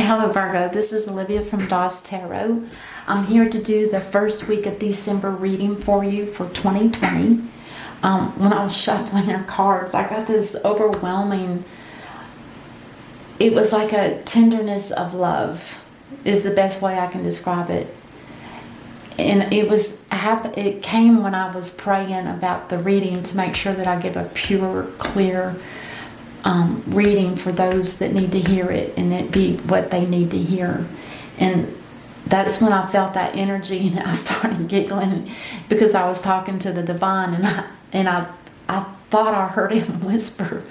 Hello Virgo, this is Olivia from Dawes Tarot. I'm here to do the first week of December reading for you for 2020. When I was shuffling your cards, I got this overwhelming, it was like a tenderness of love is the best way I can describe it. And it came when I was praying about the reading to make sure that I give a pure, clear reading for those that need to hear it, and it be what they need to hear. And that's when I felt that energy, and I started giggling because I was talking to the divine, and I thought I heard him whisper,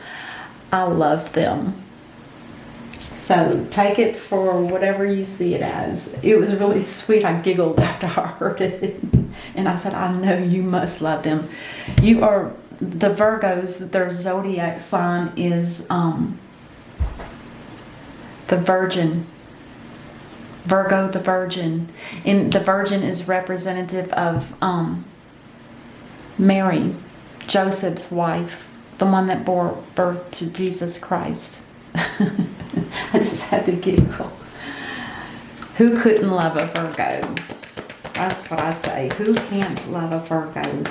"I love them." So take it for whatever you see it as. It was really sweet. I giggled after I heard it, and I said, "I know you must love them." You are the Virgos. Their zodiac sign is the Virgin. Virgo, the Virgin, and the Virgin is representative of Mary, Joseph's wife, the one that bore birth to Jesus Christ. I just had to giggle. Who couldn't love a Virgo? That's what I say. Who can't love a Virgo?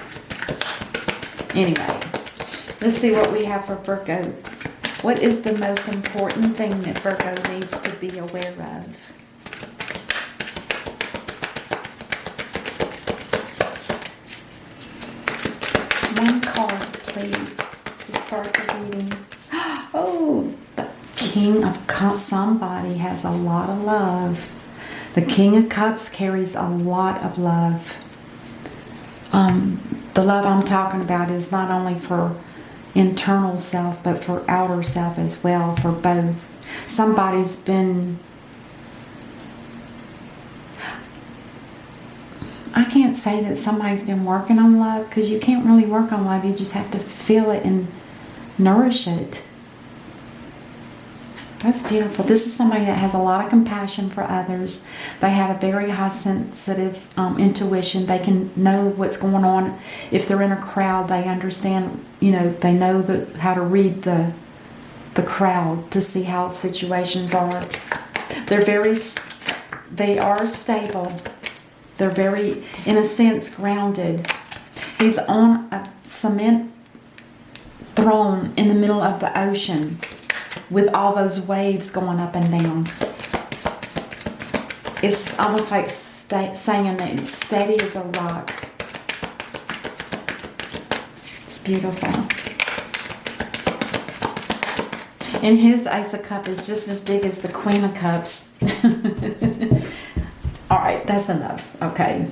Anyway, let's see what we have for Virgo. What is the most important thing that Virgo needs to be aware of? One card, please, to start the reading. Oh, the King of Cups. Somebody has a lot of love. The King of Cups carries a lot of love. The love I'm talking about is not only for internal self, but for outer self as well, for both. Somebody's been... I can't say that somebody's been working on love, because you can't really work on love. You just have to feel it and nourish it. That's beautiful. This is somebody that has a lot of compassion for others. They have a very high sensitive intuition. They can know what's going on. If they're in a crowd, they understand, they know how to read the crowd to see how situations are. They are stable. They're very, in a sense, grounded. He's on a cement throne in the middle of the ocean with all those waves going up and down. It's almost like saying that it's steady as a rock. It's beautiful. And his Ace of Cups is just as big as the Queen of Cups. All right, that's enough. Okay.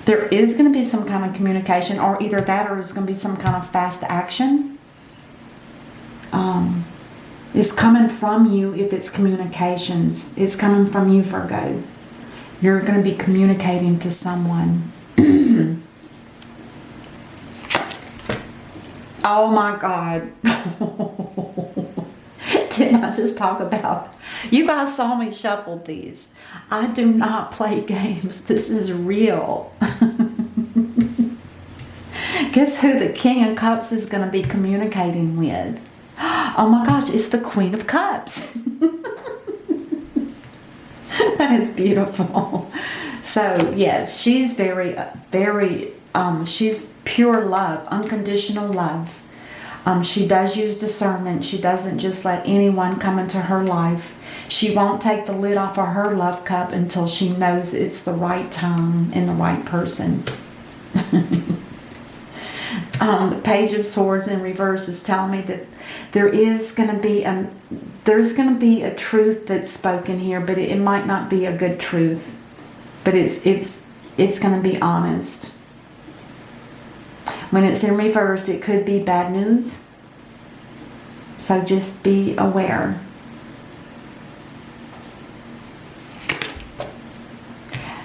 There is going to be some kind of communication, or either that or there's going to be some kind of fast action. It's coming from you if it's communications. It's coming from you, Virgo. You're going to be communicating to someone. Oh my God. Didn't I just talk about... You guys saw me shuffle these. I do not play games. This is real. Guess who the King of Cups is going to be communicating with? Oh my gosh, it's the Queen of Cups. That is beautiful. So yes, she's she's pure love, unconditional love. She does use discernment. She doesn't just let anyone come into her life. She won't take the lid off of her love cup until she knows it's the right time and the right person. The Page of Swords in reverse is telling me that there's going to be a truth that's spoken here, but it might not be a good truth, but it's going to be honest. When it's in reverse, it could be bad news. So just be aware.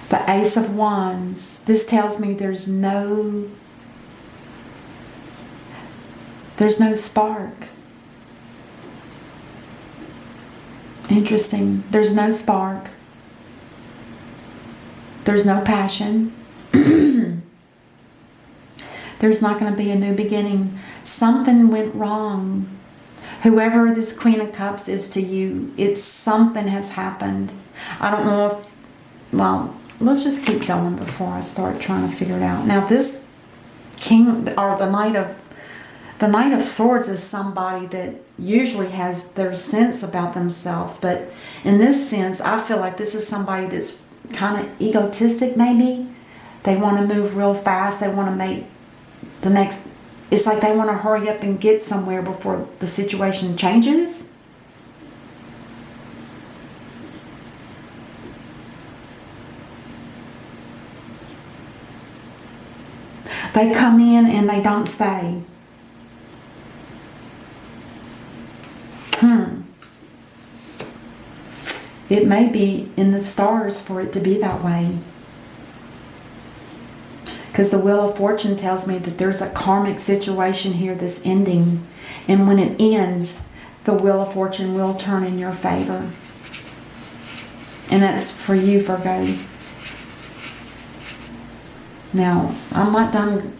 The Ace of Wands. This tells me there's no spark. Interesting. There's no spark. There's no passion. There's not going to be a new beginning. Something went wrong Whoever this Queen of Cups is to you, it's something has happened. I don't know if, well, let's just keep going before I start trying to figure it out. Now this King, or the Knight of Swords is somebody that usually has their sense about themselves. But in this sense, I feel like this is somebody that's kind of egotistic maybe. They want to move real fast. They want to make the next, it's like they want to hurry up and get somewhere before the situation changes. They come in and they don't stay. It may be in the stars for it to be that way. Because the Wheel of Fortune tells me that there's a karmic situation here that's ending. And when it ends, the Wheel of Fortune will turn in your favor. And that's for you, Virgo. Now, I'm not done.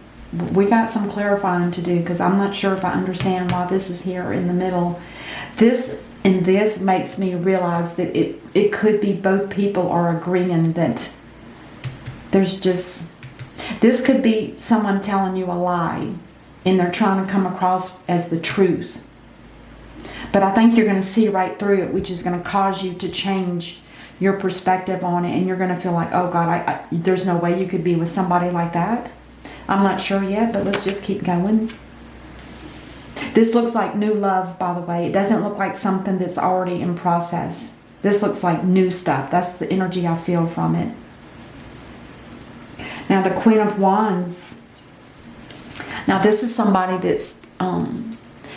We got some clarifying to do because I'm not sure if I understand why this is here in the middle. This makes me realize that it could be both people are agreeing that there's just, this could be someone telling you a lie and they're trying to come across as the truth. But I think you're going to see right through it, which is going to cause you to change your perspective on it, and you're going to feel like, oh God, there's no way you could be with somebody like that. I'm not sure yet, but let's just keep going. This looks like new love, by the way. It doesn't look like something that's already in process. This looks like new stuff. That's the energy I feel from it. Now, the Queen of Wands. Now, this is somebody that's,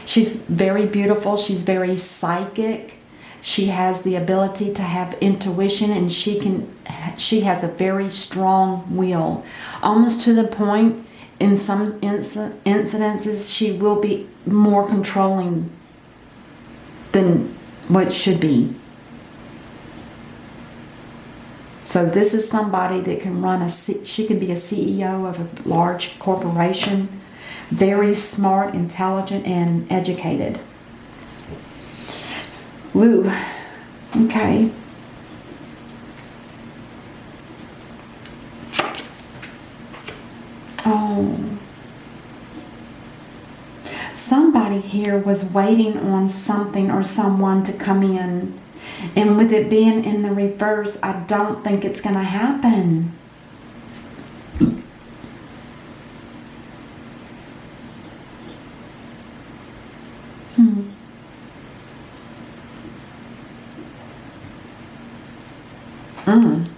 she's very beautiful. She's very psychic. She has the ability to have intuition, and she has a very strong will. Almost to the point, in some incidences, she will be more controlling than what should be. So this is somebody that can run she could be a CEO of a large corporation. Very smart, intelligent, and educated. Woo. Okay. Oh. Somebody here was waiting on something or someone to come in. And with it being in the reverse, I don't think it's going to happen.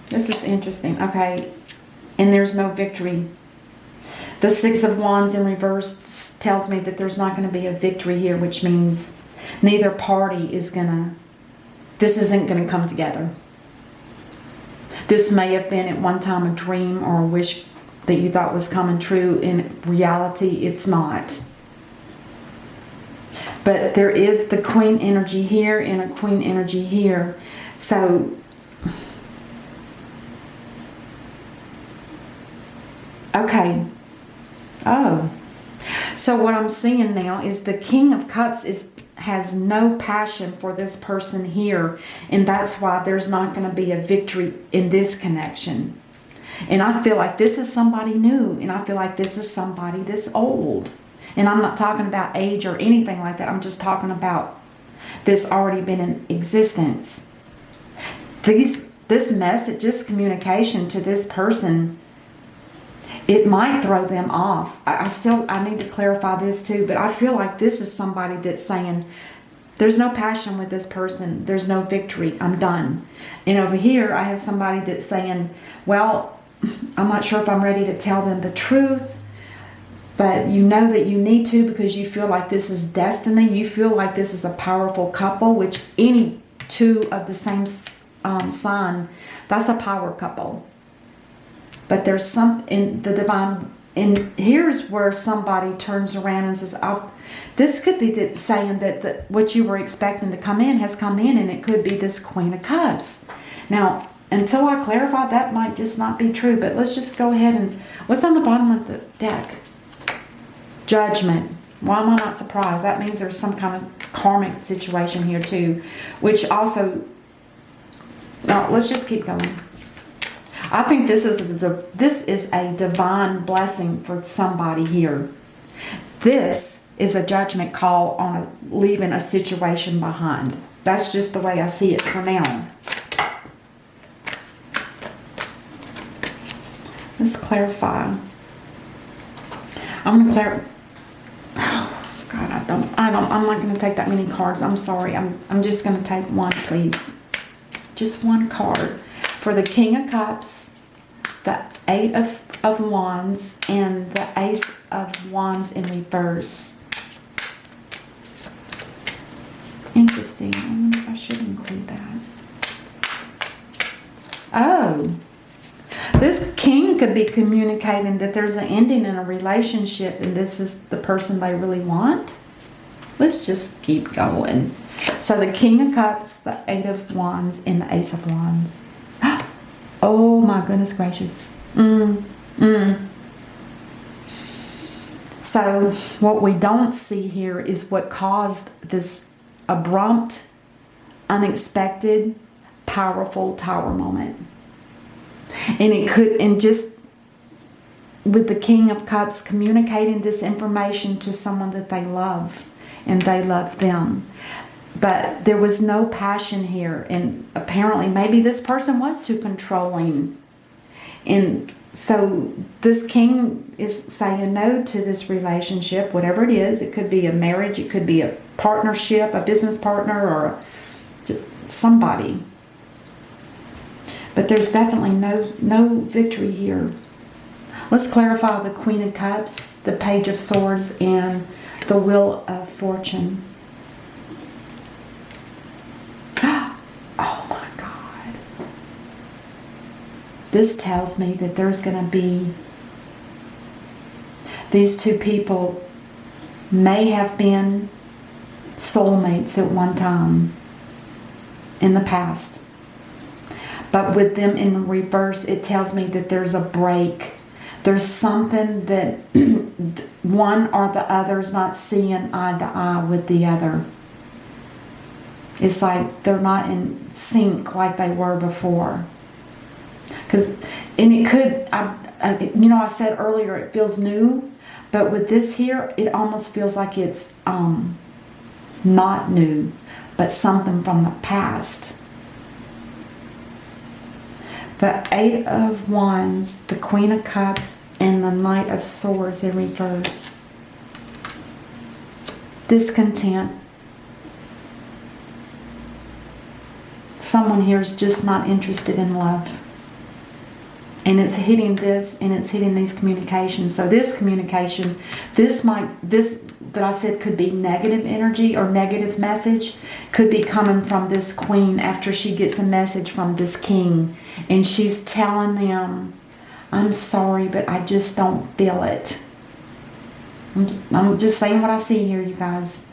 This is interesting. Okay. And there's no victory. The Six of Wands in reverse tells me that there's not going to be a victory here, which means neither party is going to, this isn't going to come together. This may have been at one time a dream or a wish that you thought was coming true. In reality, it's not. But there is the Queen energy here and a Queen energy here. So, okay. Oh. So what I'm seeing now is the King of Cups has no passion for this person here. And that's why there's not going to be a victory in this connection. And I feel like this is somebody new. And I feel like this is somebody that's old. And I'm not talking about age or anything like that. I'm just talking about this already been in existence. This message, this communication to this person, it might throw them off. I need to clarify this too, but I feel like this is somebody that's saying, there's no passion with this person. There's no victory. I'm done. And over here, I have somebody that's saying, well, I'm not sure if I'm ready to tell them the truth, but you know that you need to because you feel like this is destiny. You feel like this is a powerful couple, which any two of the same sign, that's a power couple. But there's some in the divine, and here's where somebody turns around and says, oh, this could be saying that what you were expecting to come in has come in, and it could be this Queen of Cups. Now, until I clarify, that might just not be true, but let's just go ahead and, what's on the bottom of the deck? Judgment. Why am I not surprised? That means there's some kind of karmic situation here too, which also, no, let's just keep going. I think this is a divine blessing for somebody here. This is a judgment call on leaving a situation behind. That's just the way I see it for now. Let's clarify. I'm going to clarify. Oh, God, I'm not going to take that many cards. I'm sorry. I'm just going to take one, please. Just one card. For the King of Cups, the Eight of Wands, and the Ace of Wands in reverse. Interesting. I wonder if I should include that. Oh. This king could be communicating that there's an ending in a relationship and this is the person they really want. Let's just keep going. So the King of Cups, the Eight of Wands, and the Ace of Wands. Oh my goodness gracious. So what we don't see here is what caused this abrupt, unexpected, powerful Tower moment. And it could, and just with the King of Cups communicating this information to someone that they love and they love them. But there was no passion here. And apparently maybe this person was too controlling. And so this king is saying no to this relationship, whatever it is. It could be a marriage, it could be a partnership, a business partner, or somebody. But there's definitely no victory here. Let's clarify the Queen of Cups, the Page of Swords, and the Wheel of Fortune. Oh my God. This tells me that there's going to be, these two people may have been soulmates at one time in the past. But with them in reverse, it tells me that there's a break. There's something that one or the other is not seeing eye to eye with the other. It's like they're not in sync like they were before. And it could, I said earlier it feels new, but with this here, it almost feels like it's not new, but something from the past. The Eight of Wands, the Queen of Cups, and the Knight of Swords in reverse. Discontent. Someone here is just not interested in love. And it's hitting this, and it's hitting these communications. So this communication, this that I said could be negative energy or negative message, could be coming from this queen after she gets a message from this king. And she's telling them, I'm sorry, but I just don't feel it. I'm just saying what I see here, you guys.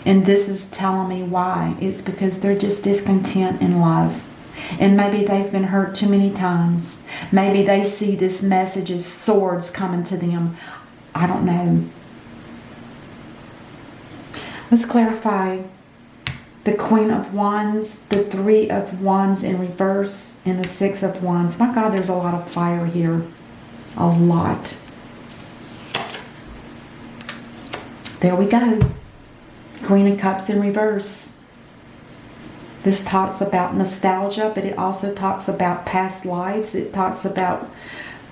And this is telling me why. It's because they're just discontent in love. And maybe they've been hurt too many times. Maybe they see this message as swords coming to them. I don't know. Let's clarify. The Queen of Wands, the Three of Wands in reverse, and the Six of Wands. My God, there's a lot of fire here. A lot. There we go. Queen of Cups in reverse. This talks about nostalgia, but it also talks about past lives. It talks about,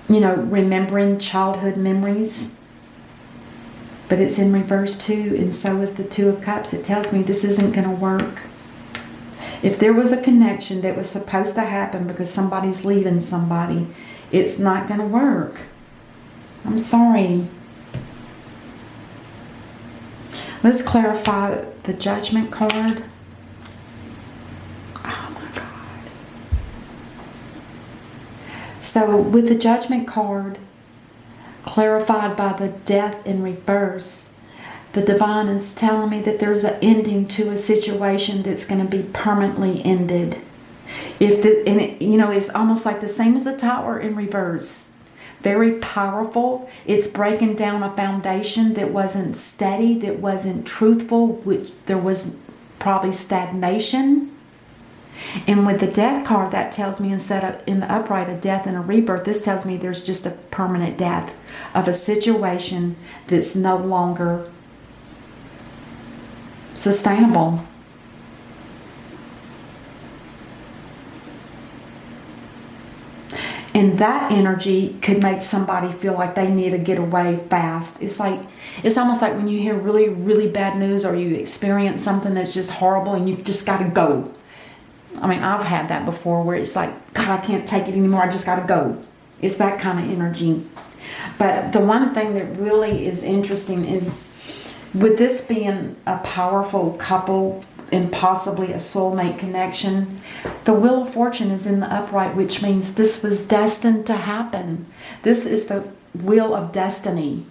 remembering childhood memories. But it's in reverse too, and so is the Two of Cups. It tells me this isn't going to work. If there was a connection that was supposed to happen because somebody's leaving somebody, it's not going to work. I'm sorry. Let's clarify the Judgment card. Oh my God. So with the Judgment card, clarified by the Death in reverse, the divine is telling me that there's an ending to a situation that's going to be permanently ended. It's almost like the same as the Tower in reverse. very powerful. It's breaking down a foundation that wasn't steady, that wasn't truthful, which there was probably stagnation. And with the death card, that tells me, instead of in the upright a death and a rebirth, this tells me there's just a permanent death of a situation that's no longer sustainable. And that energy could make somebody feel like they need to get away fast. It's almost like when you hear really, really bad news, or you experience something that's just horrible and you just got to go. I mean, I've had that before, where it's like, God, I can't take it anymore. I just got to go. It's that kind of energy. But the one thing that really is interesting is, with this being a powerful couple and possibly a soulmate connection, the Wheel of Fortune is in the upright, which means this was destined to happen. This is the wheel of destiny.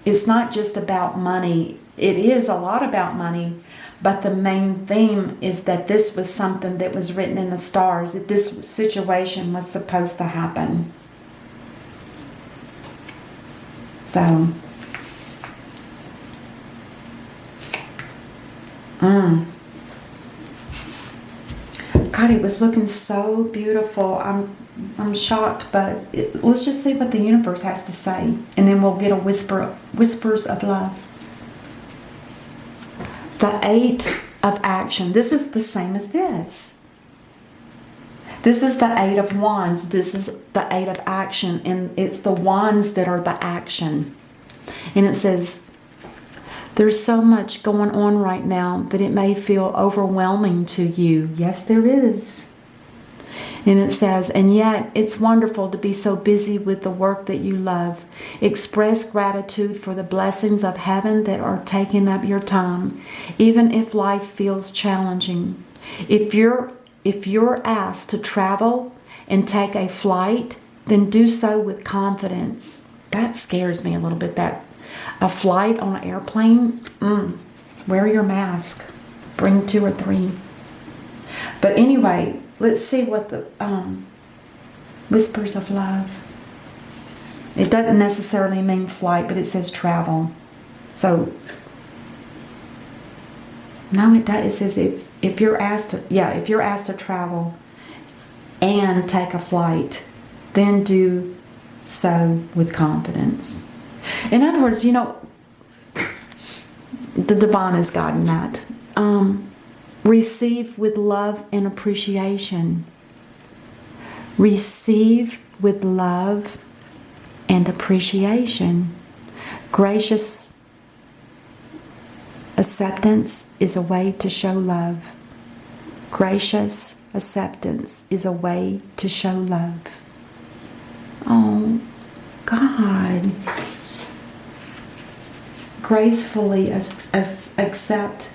It's not just about money. It is a lot about money, but the main theme is that this was something that was written in the stars, that this situation was supposed to happen. So, God, it was looking so beautiful. I'm shocked, but let's just see what the universe has to say, and then we'll get a whispers of love. The 8 of action. This is the same as this. This is the 8 of wands. This is the 8 of action, and it's the wands that are the action. And it says, there's so much going on right now that it may feel overwhelming to you. Yes, there is. And it says, and yet it's wonderful to be so busy with the work that you love. Express gratitude for the blessings of heaven that are taking up your time, even if life feels challenging. If you're asked to travel and take a flight, then do so with confidence. That scares me a little bit, that a flight on an airplane, wear your mask. Bring 2 or 3. But anyway, let's see what the whispers of love. It doesn't necessarily mean flight, but it says travel. So, no, it does. It says if you're asked to travel and take a flight, then do so with confidence. In other words, the divine is guiding that. Receive with love and appreciation. Receive with love and appreciation. Gracious acceptance is a way to show love. Gracious acceptance is a way to show love. Oh, God. Gracefully accept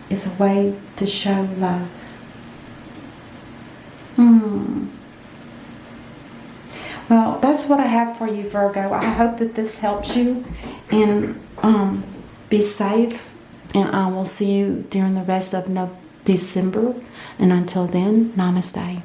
is a way to show love. Well, that's what I have for you, Virgo. I hope that this helps you, and be safe, and I will see you during the rest of December, and until then, namaste.